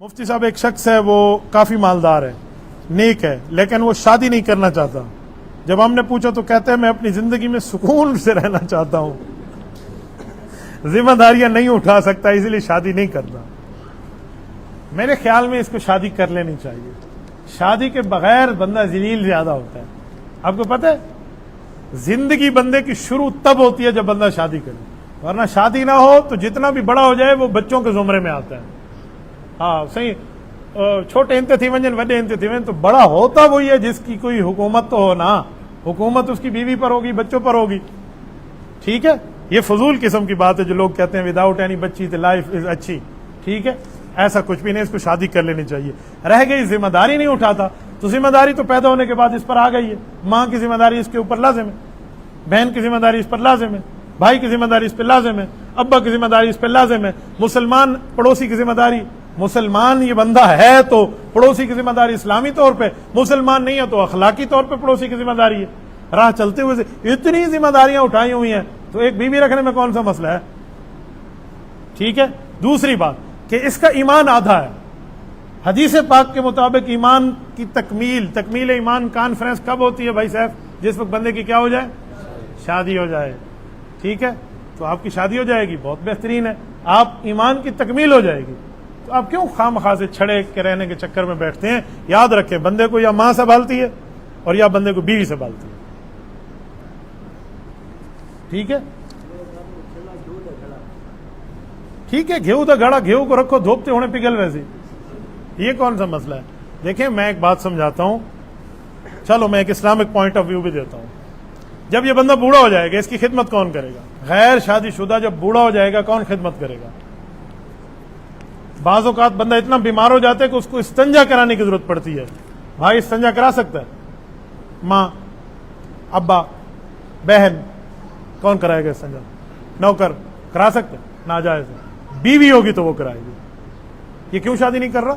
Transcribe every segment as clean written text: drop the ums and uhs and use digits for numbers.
मुफ्ती साहब एक शख्स है, वो काफ़ी मालदार है, नेक है, लेकिन वो शादी नहीं करना चाहता। जब हमने पूछा तो कहते हैं मैं अपनी ज़िंदगी में सुकून से रहना चाहता हूँ, जिम्मेदारियां नहीं उठा सकता, इसलिए शादी नहीं करता। मेरे ख्याल में इसको शादी कर लेनी चाहिए। शादी के बगैर बंदा जलील ज्यादा होता है। आपको पता है, जिंदगी बंदे की शुरू तब होती है जब बंदा शादी करे, वरना शादी ना हो तो जितना भी बड़ा हो जाए वो बच्चों के जुमरे में आता है। हाँ सही, छोटे इंते थी वंजन वड्डे इंते थी वंजन, तो बड़ा होता वही है जिसकी कोई हुकूमत तो हो ना, हुकूमत उसकी बीवी पर होगी, बच्चों पर होगी। ठीक है, ये फजूल किस्म की बात है जो लोग कहते हैं विदाउट एनी बच्ची द लाइफ इज अच्छी। ठीक है, ऐसा कुछ भी नहीं, इसको शादी कर लेनी चाहिए। रह गई जिम्मेदारी नहीं उठाता, तो जिम्मेदारी तो पैदा होने के बाद इस पर आ गई है। माँ की जिम्मेदारी इसके ऊपर लाजिम है, बहन की जिम्मेदारी इस पर लाजिम है, भाई की जिम्मेदारी इस पर लाजिम है, अब्बा की जिम्मेदारी इस पर लाजिम है, मुसलमान पड़ोसी की जिम्मेदारी, मुसलमान ये बंदा है तो पड़ोसी की जिम्मेदारी इस्लामी तौर पे, मुसलमान नहीं है तो अखलाकी तौर पे पड़ोसी की जिम्मेदारी है। राह चलते हुए इतनी जिम्मेदारियां उठाई हुई हैं, तो एक बीवी रखने में कौन सा मसला है। ठीक है, दूसरी बात कि इसका ईमान आधा है। हदीस पाक के मुताबिक ईमान की तकमील ईमान कॉन्फ्रेंस कब होती है भाई साहब? जिस वक्त बंदे की क्या हो जाए, शादी हो जाए। ठीक है, तो आपकी शादी हो जाएगी, बहुत बेहतरीन है, आप ईमान की तकमील हो जाएगी। तो आप क्यों खामखा से छड़े के रहने के चक्कर में बैठते हैं? याद रखें, बंदे को या मां संभालती है और या बंदे को बीवी संभालती है। ठीक है, ठीक है, घेऊ दा घड़ा, घेऊ को रखो धोपते होने पिघल वैसे, ये कौन सा मसला है? देखिए, मैं एक बात समझाता हूं, चलो मैं एक इस्लामिक पॉइंट ऑफ व्यू भी देता हूं। जब ये बंदा बूढ़ा हो जाएगा, इसकी खिदमत कौन करेगा? गैर शादीशुदा जब बूढ़ा हो जाएगा, कौन खिदमत करेगा? बाज़ औक़ात बंदा इतना बीमार हो जाता है कि उसको इस्तंजा कराने की जरूरत पड़ती है। भाई इस्तंजा करा सकता है? माँ, अब्बा, बहन, कौन कराएगा इस्तंजा? नौकर करा सकते हैं? नाजायज है। बीवी होगी तो वो कराएगी। ये क्यों शादी नहीं कर रहा?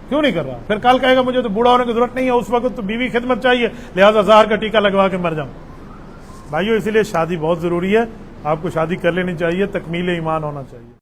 क्यों नहीं कर रहा? फिर कल कहेगा मुझे तो बूढ़ा होने की जरूरत नहीं है, उस वक्त तो बीवी खिदमत चाहिए, लिहाजा ज़हर का टीका लगवा के मर जाऊं। भाइयों, इसीलिए शादी बहुत जरूरी है, आपको शादी कर लेनी चाहिए, तकमील ईमान होना चाहिए।